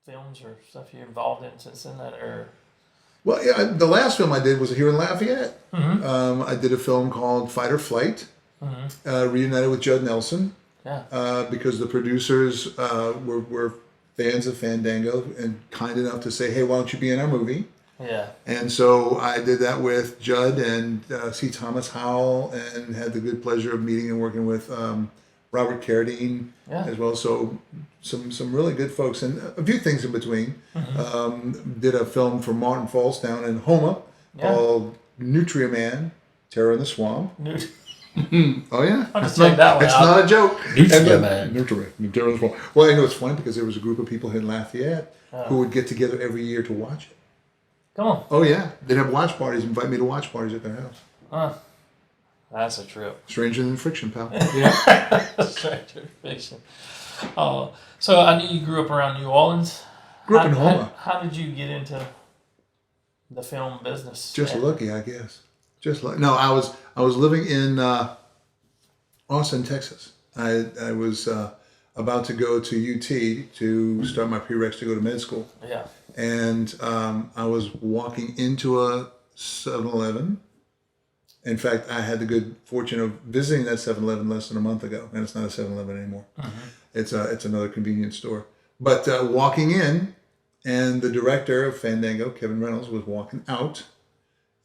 films or stuff you're involved in since then that are? Well, yeah, the last film I did was here in Lafayette. Mm-hmm. I did a film called Fight or Flight, reunited with Judd Nelson. Yeah. Because the producers were fans of Fandango and kind enough to say, hey, why don't you be in our movie? Yeah. And so I did that with Judd and C. Thomas Howell, and had the good pleasure of meeting and working with Robert Carradine as well. So some really good folks, and a few things in between. Did a film for Martin Falls down in Homa called Nutriaman, Terror in the Swamp. Oh yeah, I'll check that one it's out. not a joke. Nutriaman. Terror in the Swamp. Well, I know it's funny because there was a group of people in Lafayette who would get together every year to watch it. Come on. Oh yeah, they'd have watch parties, invite me to watch parties at their house. Huh. That's a trip. Stranger than fiction, pal. Yeah. Stranger than fiction. So I knew you grew up around New Orleans. Grew up in Homa. How did you get into the film business? Just lucky, I guess. Just like no, I was living in Austin, Texas. I was about to go to UT to start my prereqs to go to med school. Yeah. And I was walking into a 7-Eleven. In fact, I had the good fortune of visiting that 7-Eleven less than a month ago, and it's not a 7-Eleven anymore. It's another convenience store. But walking in, and the director of Fandango, Kevin Reynolds, was walking out,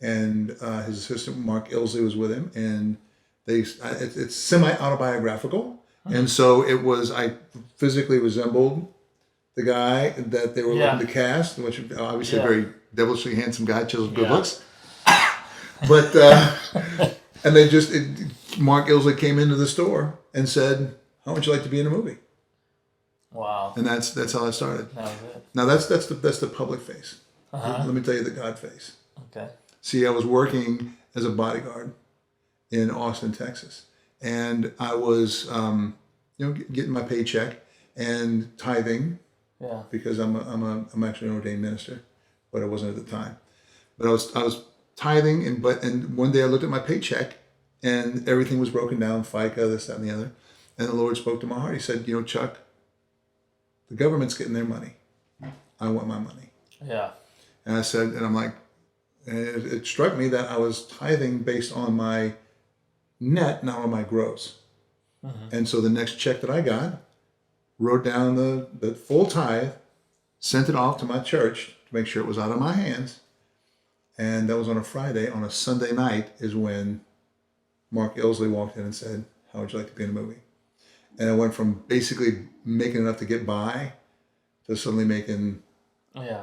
and his assistant Mark Ilsley was with him, and it's semi-autobiographical, and so I physically resembled the guy that they were looking to cast, which obviously a very devilishly handsome guy, chiseled good looks. But and Mark Ilsley came into the store and said, "How would you like to be in a movie?" Wow. And that's how it started. That was it. Now that's the public face. Let me tell you the God face. Okay. See, I was working as a bodyguard in Austin, Texas, and I was getting my paycheck and tithing. Yeah. Because I'm actually an ordained minister, but I wasn't at the time. But I was tithing, and one day I looked at my paycheck, and everything was broken down, FICA, this, that, and the other. And the Lord spoke to my heart. He said, Chuck, the government's getting their money. I want my money. Yeah. And I said, and I'm like, and it struck me that I was tithing based on my net, not on my gross. And so the next check that I got, wrote down the full tithe, sent it off to my church to make sure it was out of my hands. And that was on a Friday. On a Sunday night is when Mark Ilsley walked in and said, "How would you like to be in a movie?" And I went from basically making enough to get by to suddenly making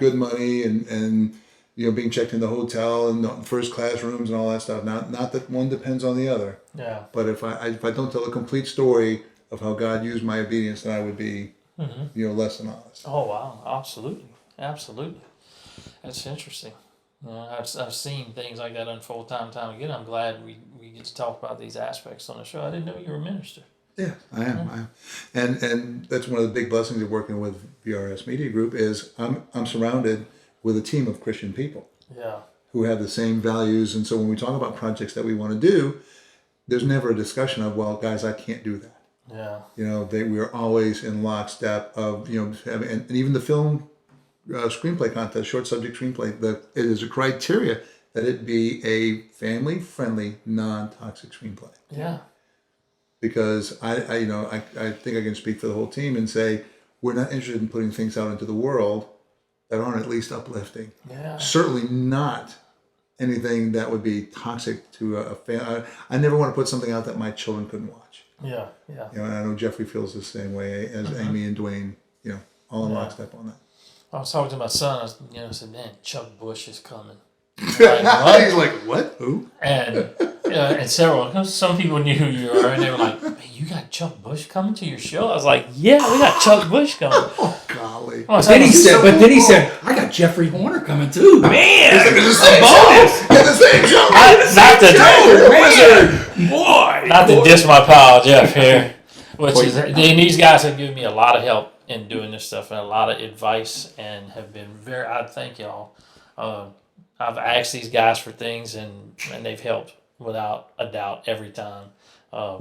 good money and being checked in the hotel and first class rooms and all that stuff. Not that one depends on the other. Yeah. But if I don't tell the complete story of how God used my obedience, then I would be less than honest. Oh wow, absolutely. That's interesting. I've seen things like that unfold time and time again. I'm glad we get to talk about these aspects on the show. I didn't know you were a minister. Yeah, I am. And that's one of the big blessings of working with VRS Media Group is I'm surrounded with a team of Christian people. Yeah. Who have the same values, and so when we talk about projects that we want to do, there's never a discussion of, well, guys, I can't do that. Yeah. We are always in lockstep of, and even the film screenplay contest, short subject screenplay, it is a criteria that it be a family-friendly, non-toxic screenplay. Yeah. Because I think I can speak for the whole team and say, we're not interested in putting things out into the world that aren't at least uplifting. Yeah. Certainly not anything that would be toxic to a fan. I never want to put something out that my children couldn't watch. Yeah. And I know Jeffrey feels the same way as Amy and Dwayne, all in lockstep on that. I was talking to my son, I said, man, Chuck Bush is coming. He's like, what? Who? And some people knew who you were, and they were like, man, you got Chuck Bush coming to your show? I was like, yeah, we got Chuck Bush coming. Oh, golly. Then he said, I got Jeffrey Horner coming too. Man, it's a bonus. Get the same show. Not to diss my pal Jeff here, and these guys have given me a lot of help in doing this stuff and a lot of advice, and have been I thank y'all. I've asked these guys for things, and they've helped without a doubt every time. I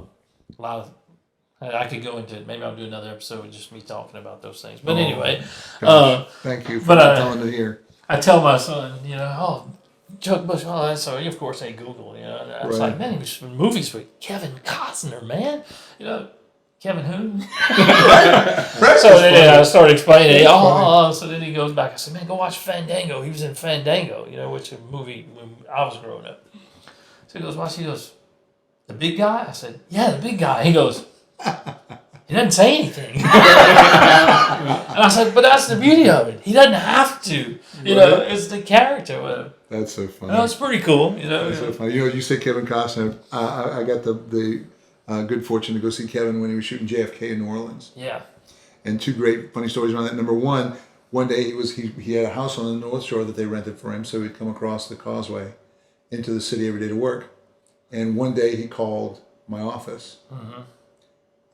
I could go into it. Maybe I'll do another episode with just me talking about those things. But Oh, anyway, Gosh, thank you for but, telling it here. I tell my son, Chuck Bush, so of course they Google, and I was Right. like, man, he was in movies with Kevin Costner, man. Kevin who? So then I started explaining, so then he goes back. I said, man, go watch Fandango. He was in Fandango, which a movie when I was growing up. So he goes, watch. He goes, the big guy? I said, yeah, the big guy. He goes, he doesn't say anything. And I said, but that's the beauty of it. He doesn't have to. It's the character with him. That's so funny. It's pretty cool. That's so funny. You say Kevin Costner. I got the good fortune to go see Kevin when he was shooting JFK in New Orleans. Yeah. And two great funny stories around that. Number one day he had a house on the North Shore that they rented for him, so he'd come across the causeway into the city every day to work. And one day he called my office. Mm-hmm.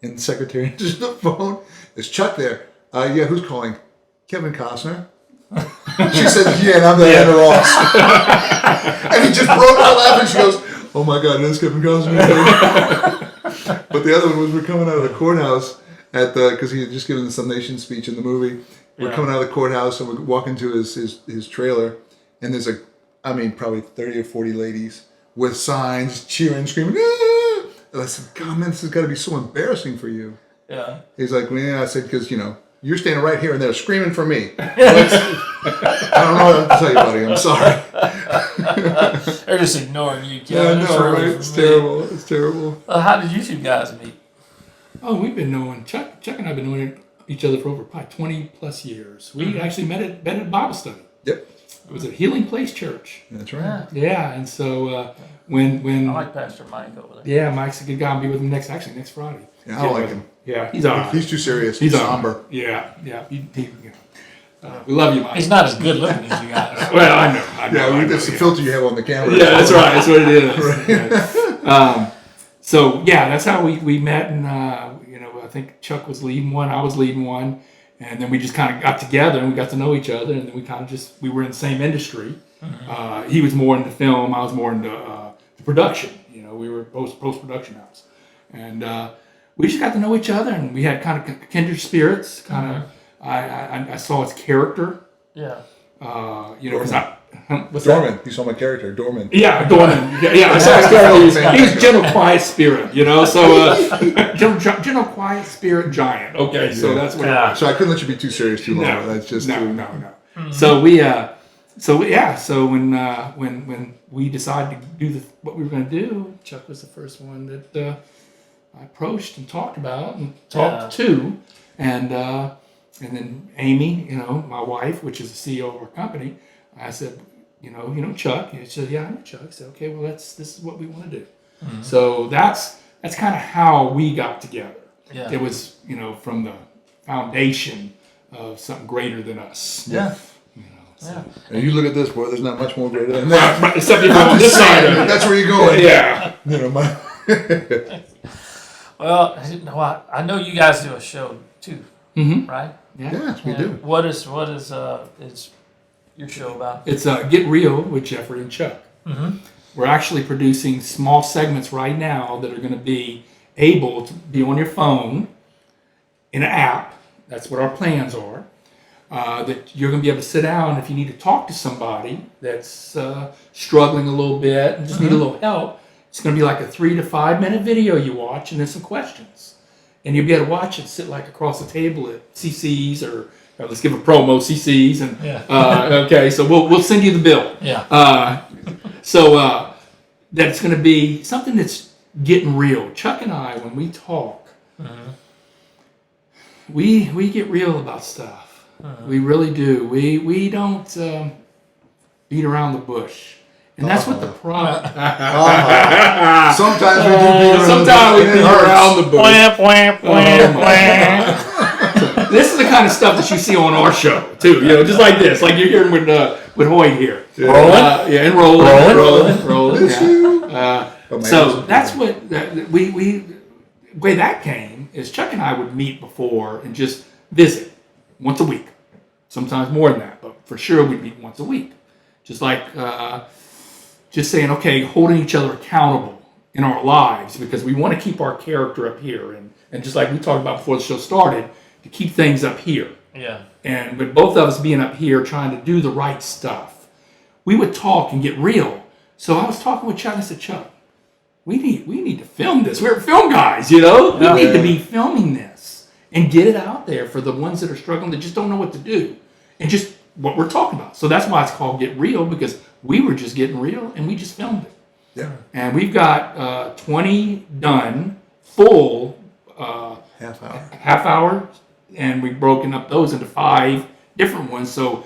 And the secretary answers the phone. Is Chuck there? Yeah, who's calling? Kevin Costner. She said, yeah, and I'm the Anna Ross. And he just broke out laughing. She goes, oh my God, it is Kevin Costner. But the other one was we're coming out of the courthouse because he had just given the summation speech in the movie. We're coming out of the courthouse and we're walking to his trailer. And there's probably 30 or 40 ladies with signs, cheering, screaming, ah! And I said, God, man, this has got to be so embarrassing for you. Yeah. He's like, well, yeah. I said, because, you're standing right here and they're screaming for me. I don't know what to tell you, buddy. I'm sorry. They're just ignoring you, Yeah, Kevin. no, right? It's terrible. It's terrible. How did you two guys meet? Oh, we've been knowing Chuck and I have been knowing each other for over probably 20 plus years. We actually met at a Bible study. Yep. It was at Healing Place Church. That's right. Yeah, and so when I like Pastor Mike over there. Yeah, Mike's a good guy. I'll be with him next Friday. Yeah, I like him. Yeah, he's all right. He's too serious. He's somber. Yeah. We love you, Mike. He's not as good looking as you guys. Well, I know. Yeah, that's the filter you have on the camera. Yeah, that's right. That's what it is. Right. So yeah, that's how we met, and I think Chuck was leading one, I was leading one, and then we just kind of got together and we got to know each other, and then we were in the same industry. Mm-hmm. He was more into film, I was more into production. We were both post-production house, and we just got to know each other, and we had kind of kindred spirits. Kind of, I saw his character. Yeah. What's Dorman. You saw my character, Dorman. Yeah, Dorman. Yeah, I saw his character. He was gentle, quiet spirit. So gentle, quiet spirit giant. Okay, so that's what. So I couldn't let you be too serious too long. No, that's just no. Mm-hmm. So when we decided to do what we were going to do, Chuck was the first one that I approached and talked about and talked to, and then Amy, my wife, which is the CEO of our company, I said, Chuck. He said, yeah, I know Chuck. I said, okay, well, this is what we want to do. Mm-hmm. So that's kind of how we got together. Yeah. It was, from the foundation of something greater than us. Yeah. Yeah. And you look at this, boy. There's not much more greater than that. Except on this side of it. That's where you're going. Yeah. Well, I know you guys do a show too, right? Yeah. Yes, we do. What is your show about? It's Get Real with Jeffery and Chuck. Mm-hmm. We're actually producing small segments right now that are going to be able to be on your phone in an app. That's what our plans are. That you're going to be able to sit down if you need to talk to somebody that's struggling a little bit and just need a little help. It's going to be like a 3 to 5 minute video you watch and then some questions. And you'll be able to watch it sit like across the table at CC's or let's give a promo, CC's. And okay, so we'll send you the bill. Yeah. So that's going to be something that's getting real. Chuck and I, when we talk, we get real about stuff. We really do. We don't beat around the bush. And that's what the problem. Sometimes we do beat around the bush. This is the kind of stuff that you see on our show too. Just like this, like you're hearing with Hoyt here. Rolling. Rolling. So that's what we way that came is Chuck and I would meet before and just visit once a week, sometimes more than that, but for sure we'd meet once a week. Just like just saying, okay, holding each other accountable in our lives, because we want to keep our character up here, and just like we talked about before the show started, to keep things up here. Yeah. And with both of us being up here trying to do the right stuff, we would talk and get real. So I was talking with Chuck, and I said, Chuck, we need to film this. We're film guys, We need to be filming this and get it out there for the ones that are struggling, that just don't know what to do, and just what we're talking about. So that's why it's called Get Real, because we were just getting real and we just filmed it. Yeah. And we've got 20 done, full half hour, and we've broken up those into 5 different ones. So,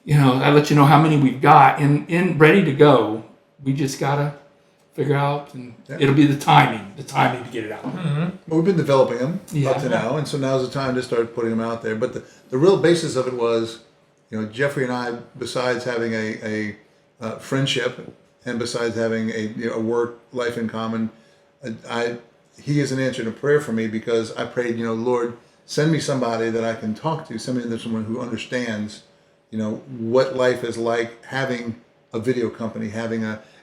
I let you know how many we've got in ready to go. We just gotta figure out, and it'll be the timing to get it out. Well, we've been developing them up to now, and so now's the time to start putting them out there. But the real basis of it was, Jeffrey and I, besides having a friendship, and besides having a work life in common, he is an answer to prayer for me, because I prayed, Lord, send me somebody that I can talk to, send me someone who understands, what life is like having a video company,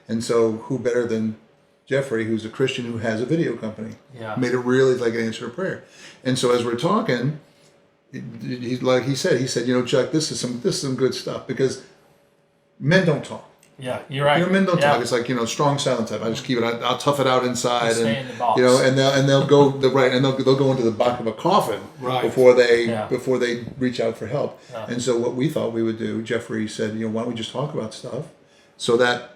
and so who better than Jeffrey, who's a Christian who has a video company. Yeah. Made it really like an answer to prayer. And so as we're talking, he said, Chuck, this is some good stuff, because men don't talk. Yeah, you're right. Men don't talk. It's like, strong silent type. I just keep it. I'll tough it out inside, stay in the box. and they'll go they'll go into the back of a coffin before they reach out for help. Yeah. And so what we thought we would do, Jeffrey said, why don't we just talk about stuff so that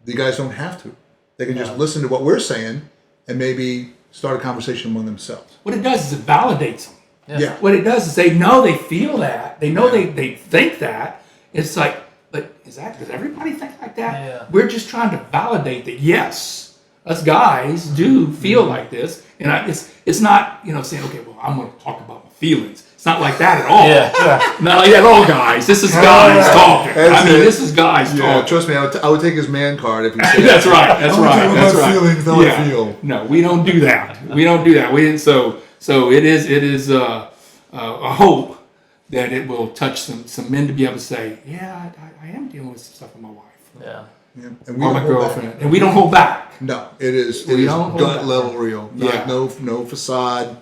the guys don't have to. They can just listen to what we're saying and maybe start a conversation among themselves. What it does is it validates them. Yeah. What it does is they know they feel that. They know they think that. It's like, but does everybody think like that? Yeah. We're just trying to validate that, yes, us guys do feel like this. And it's not, saying, okay, well, I'm going to talk about my feelings. It's not like that at all. Yeah. Not like that at all, guys. This is guys talking. This is guys talking. Trust me, I would take his man card if he said That's right. That's right. That's right. Feelings, how I feel. No, we don't do that. So it is a hope that it will touch some men to be able to say, yeah, I am dealing with some stuff with my wife. Yeah. And or my girlfriend. And we don't hold back. No, it is gut level real. Like no facade.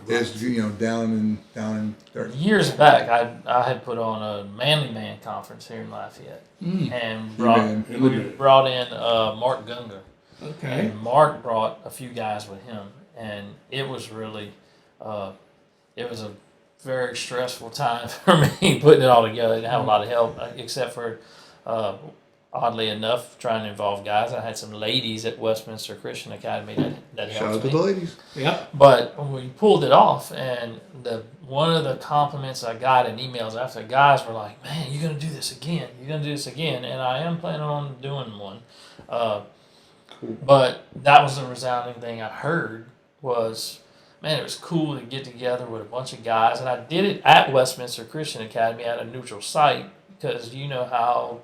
It's down in dirt. Years back, I had put on a Manly Man conference here in Lafayette, and we brought in Mark Gunger. Okay. And Mark brought a few guys with him, and it was really, it was a very stressful time for me putting it all together. I didn't have a lot of help, except for, oddly enough, trying to involve guys. I had some ladies at Westminster Christian Academy that helped me. Shout out to the ladies. Yep. But when we pulled it off, and one of the compliments I got in emails after, guys were like, man, you're going to do this again. You're going to do this again. And I am planning on doing one. Cool. But that was the resounding thing I heard was, man, it was cool to get together with a bunch of guys. And I did it at Westminster Christian Academy at a neutral site, because you know how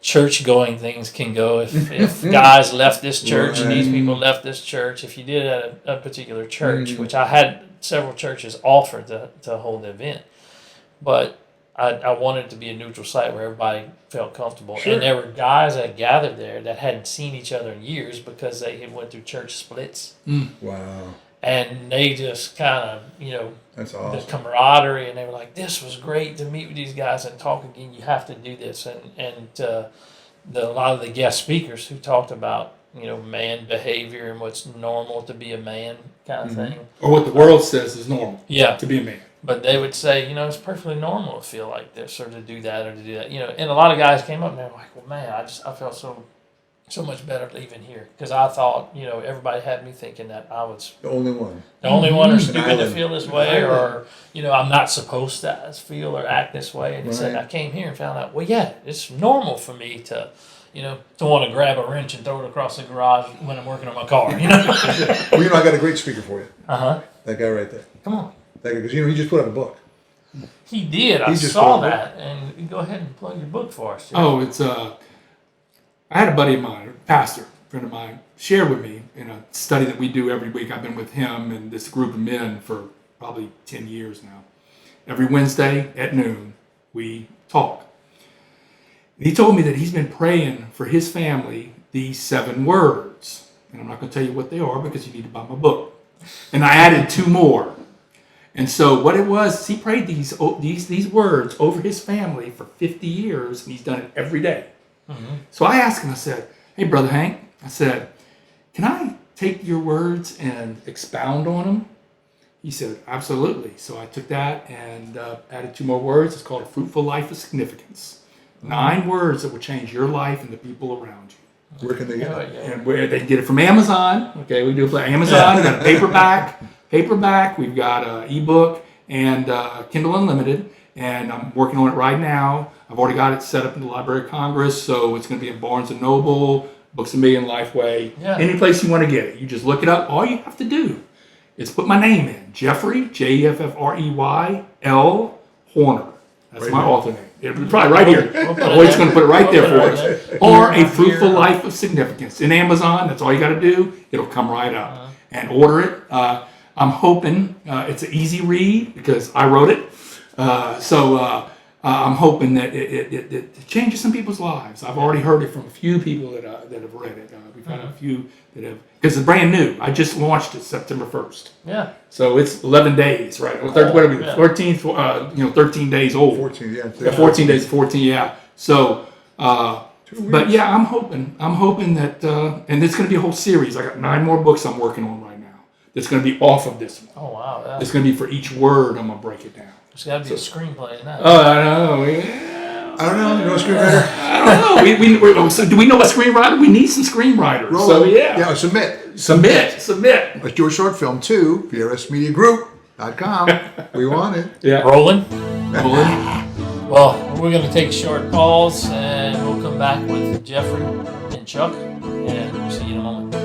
church-going things can go. If guys left this church and these people left this church, if you did it at a particular church, which I had several churches offer to hold the event, but I wanted it to be a neutral site where everybody felt comfortable. Sure. And there were guys that gathered there that hadn't seen each other in years because they had went through church splits. Wow. And they just kind of, that's awesome. The camaraderie, and they were like, this was great to meet with these guys and talk again. You have to do this. And a lot of the guest speakers who talked about, man behavior and what's normal to be a man kind of thing. Or what the world says is normal. Yeah. To be a man. But they would say, it's perfectly normal to feel like this or to do that or to do that. And a lot of guys came up and they were like, well, man, I felt so much better leaving here, because I thought, everybody had me thinking that I was the only one or stupid to feel this way, or I'm not supposed to feel or act this way. And he said, I came here and found out, well, yeah, it's normal for me to want to grab a wrench and throw it across the garage when I'm working on my car. Well, I got a great speaker for you. That guy right there. Come on. That guy, because he just put out a book. He did. I saw that, and go ahead and plug your book for us. Jeff. Oh, it's I had a buddy of mine, a pastor, a friend of mine, share with me in a study that we do every week. I've been with him and this group of men for probably 10 years now. Every Wednesday at noon, we talk. And he told me that he's been praying for his family these 7 words. and I'm not going to tell you what they are because you need to buy my book. And I added 2 more. And so what it was, he prayed these words over his family for 50 years, and he's done it every day. So I asked him, I said, hey, Brother Hank, I said, can I take your words and expound on them? He said, absolutely. So I took that and added 2 more words. It's called A Fruitful Life of Significance. 9 words that will change your life and the people around you. Where can they get it? And where they can get it from Amazon. Okay, we do it for Amazon. We've got a paperback. We've got an ebook and Kindle Unlimited. And I'm working on it right now. I've already got it set up in the Library of Congress, so it's going to be in Barnes & Noble, Books A Million, Lifeway, any place you want to get it. You just look it up. All you have to do is put my name in, Jeffrey, Jeffrey, L. Horner. That's my author name. It's probably right here. Hoyt's going to put it right there for us. Or A Fruitful Life of Significance. In Amazon, that's all you got to do. It'll come right up. And order it. I'm hoping it's an easy read because I wrote it. I'm hoping that it changes some people's lives. I've already heard it from a few people that have read it. We've had a few that have, because it's brand new. I just launched it September 1st. Yeah. So it's 11 days, right? What are we? 13th, 13 days old. 14, yeah. 14 days, 14, yeah. So, but yeah, I'm hoping that, and it's going to be a whole series. I got 9 more books I'm working on right now. That's going to be off of this one. Oh, wow. Yeah. It's going to be for each word. I'm going to break it down. There's got to be a screenplay in that. Oh, I know. I don't know. You know a screenwriter? I don't know. So do we know a screenwriter? We need some screenwriters. Roll so it. yeah. Submit. Let's do a short film too. VRSmediagroup.com. We want it. Yeah. Rolling. Well, we're going to take a short pause and we'll come back with Jeffrey and Chuck, and we'll see you in a moment.